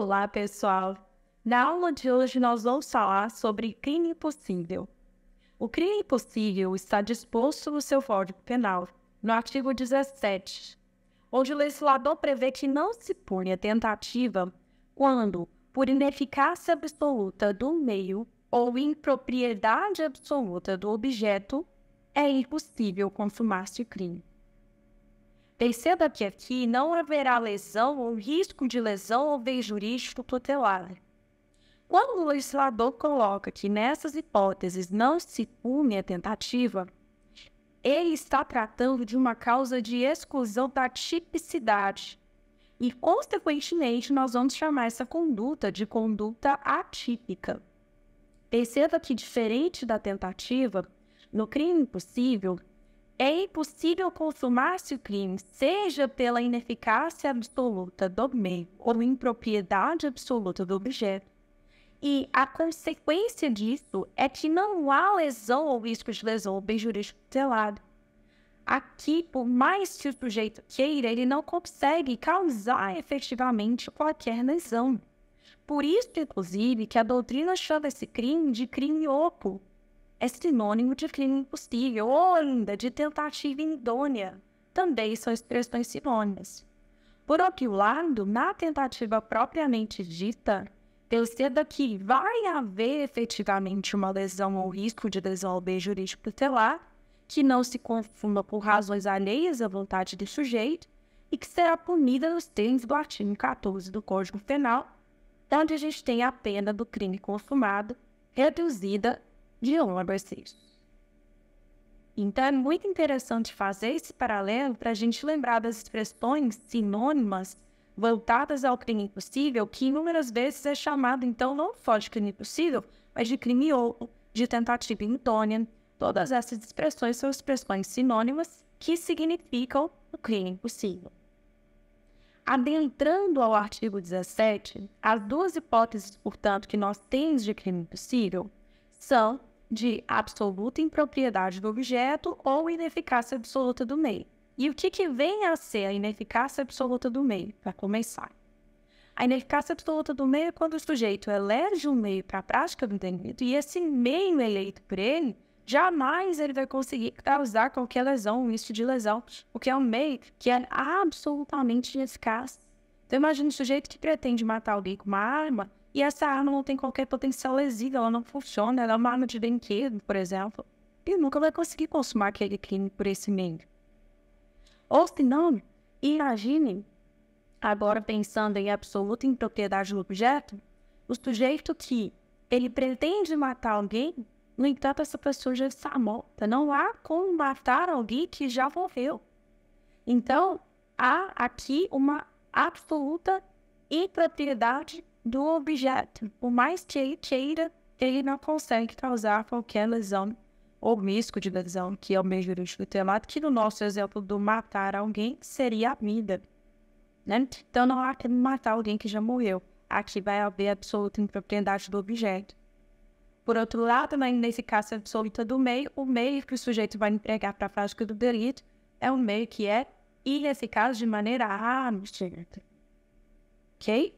Olá, pessoal! Na aula de hoje, nós vamos falar sobre crime possível. O crime possível está disposto no seu Código Penal, no artigo 17, onde o legislador prevê que não se pune a tentativa quando, por ineficácia absoluta do meio ou impropriedade absoluta do objeto, é impossível consumar-se o crime. Perceba que aqui não haverá lesão ou risco de lesão ou bem jurídico tutelar. Quando o legislador coloca que nessas hipóteses não se pune a tentativa, ele está tratando de uma causa de exclusão da tipicidade. E, consequentemente, nós vamos chamar essa conduta de conduta atípica. Perceba que, diferente da tentativa, no crime possível, é impossível consumar-se o crime, seja pela ineficácia absoluta do meio ou impropriedade absoluta do objeto. E a consequência disso é que não há lesão ou risco de lesão ou bem jurídico tutelado. Aqui, por mais que o sujeito queira, ele não consegue causar efetivamente qualquer lesão. Por isso, inclusive, que a doutrina chama esse crime de crime oco. É sinônimo de crime impossível ou ainda de tentativa idônea. Também são expressões sinônimas. Por outro lado, na tentativa propriamente dita, perceba que vai haver efetivamente uma lesão ou risco de lesão ao bem jurídico tutelar, que não se confunda por razões alheias à vontade do sujeito e que será punida nos termos do artigo 14 do Código Penal, onde a gente tem a pena do crime consumado reduzida de 1 a 2 terços. Então, é muito interessante fazer esse paralelo para a gente lembrar das expressões sinônimas voltadas ao crime impossível, que inúmeras vezes é chamado, então, não só de crime impossível, mas de crime oco, de tentativa idônea. Todas essas expressões são expressões sinônimas que significam o crime impossível. Adentrando ao artigo 17, as duas hipóteses, portanto, que nós temos de crime impossível são de absoluta impropriedade do objeto ou ineficácia absoluta do meio. E o que vem a ser a ineficácia absoluta do meio, para começar? A ineficácia absoluta do meio é quando o sujeito elege um meio para a prática do delito e esse meio eleito por ele, jamais ele vai conseguir causar qualquer lesão, um risco de lesão, porque é um meio que é absolutamente ineficaz. Então, imagine um sujeito que pretende matar alguém com uma arma e essa arma não tem qualquer potencial lesivo, ela não funciona, ela é uma arma de brinquedo, por exemplo. Ele nunca vai conseguir consumar aquele crime por esse meio. Ou se não, imagine, agora pensando em absoluta impropriedade do objeto, o sujeito que ele pretende matar alguém, no entanto, essa pessoa já está morta. Não há como matar alguém que já morreu. Então, há aqui uma absoluta impropriedade do objeto. Por mais que ele queira, ele não consegue causar qualquer lesão ou risco de lesão, que é o meio jurídico tutelado, que no nosso exemplo do matar alguém seria a vida. Né? Então, não há como matar alguém que já morreu. Aqui vai haver absoluta impropriedade do objeto. Por outro lado, na ineficácia absoluta do meio, o meio que o sujeito vai empregar para a prática do delito é um meio que é ineficaz de maneira absoluta. Ok?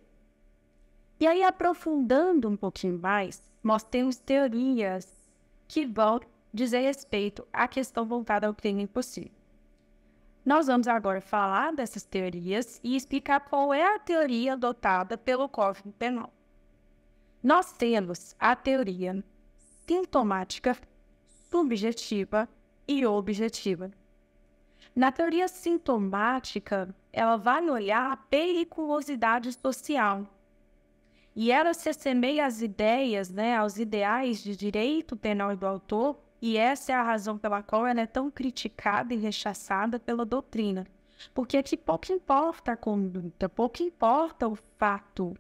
E aí, aprofundando um pouquinho mais, nós temos teorias que vão dizer respeito à questão voltada ao crime impossível. Nós vamos agora falar dessas teorias e explicar qual é a teoria adotada pelo Código Penal. Nós temos a teoria sintomática, subjetiva e objetiva. Na teoria sintomática, ela vai olhar a periculosidade social. E ela se assemelha às ideias, aos ideais de direito penal do autor, e essa é a razão pela qual ela é tão criticada e rechaçada pela doutrina. Porque aqui pouco importa a conduta, pouco importa o fato.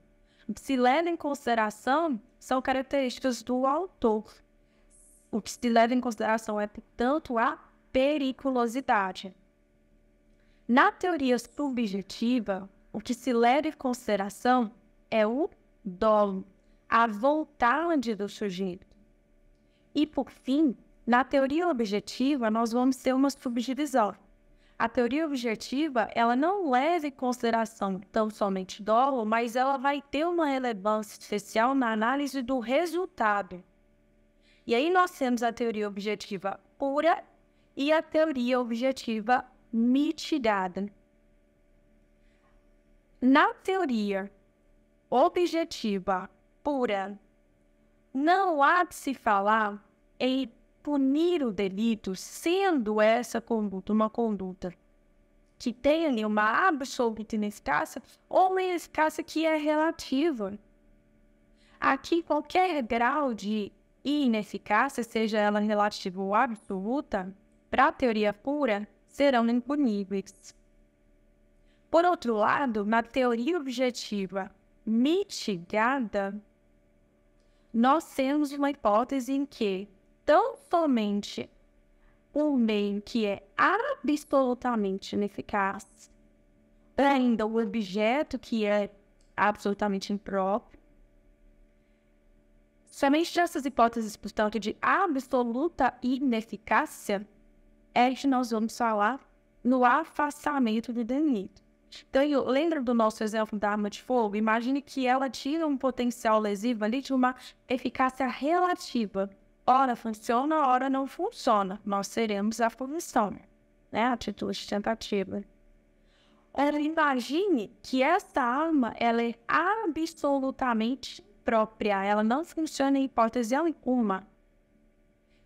O que se leva em consideração são características do autor. O que se leva em consideração é, portanto, a periculosidade. Na teoria subjetiva, o que se leva em consideração é o dolo, a vontade do sujeito. E, por fim, na teoria objetiva, nós vamos ter uma subdivisão. a teoria objetiva, ela não leva em consideração tão somente dolo, mas ela vai ter uma relevância especial na análise do resultado. E aí nós temos a teoria objetiva pura e a teoria objetiva mitigada. Na teoria objetiva pura, não há de se falar em punir o delito, sendo essa conduta uma conduta que tem ali uma absoluta ineficácia ou uma ineficácia que é relativa. Aqui, qualquer grau de ineficácia, seja ela relativa ou absoluta, para a teoria pura, serão impuníveis. Por outro lado, na teoria objetiva mitigada, nós temos uma hipótese em que tão somente um meio que é absolutamente ineficaz, ainda o objeto que é absolutamente impróprio, somente dessas hipóteses, portanto, de absoluta ineficácia, é que nós vamos falar no afastamento do delito. Então, lembra do nosso exemplo da arma de fogo? Imagine que ela tinha um potencial lesivo ali de uma eficácia relativa. Ora funciona, ora não funciona. Nós teremos a punição, né? A atitude tentativa. Imagine que essa arma ela é absolutamente própria. Ela não funciona em hipótese alguma.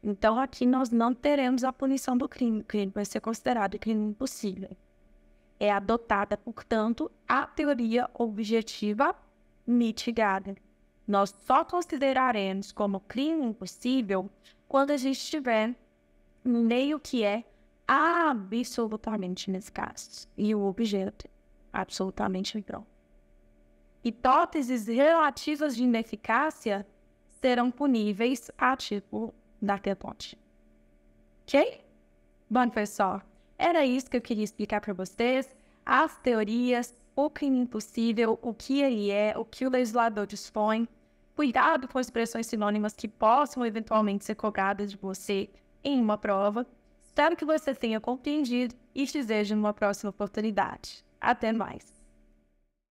Então, aqui nós não teremos a punição do crime. O crime vai ser considerado crime impossível. É adotada, portanto, a teoria objetiva mitigada. Nós só consideraremos como crime impossível quando a gente tiver um meio que é absolutamente ineficaz e o objeto absolutamente impróprio. Hipóteses relativas de ineficácia serão puníveis a título da atentante. Ok? Bom, pessoal, era isso que eu queria explicar para vocês. As teorias, o crime impossível, o que ele é, o que o legislador dispõe. Cuidado com expressões sinônimas que possam eventualmente ser cobradas de você em uma prova. Espero que você tenha compreendido e te desejo uma próxima oportunidade. Até mais!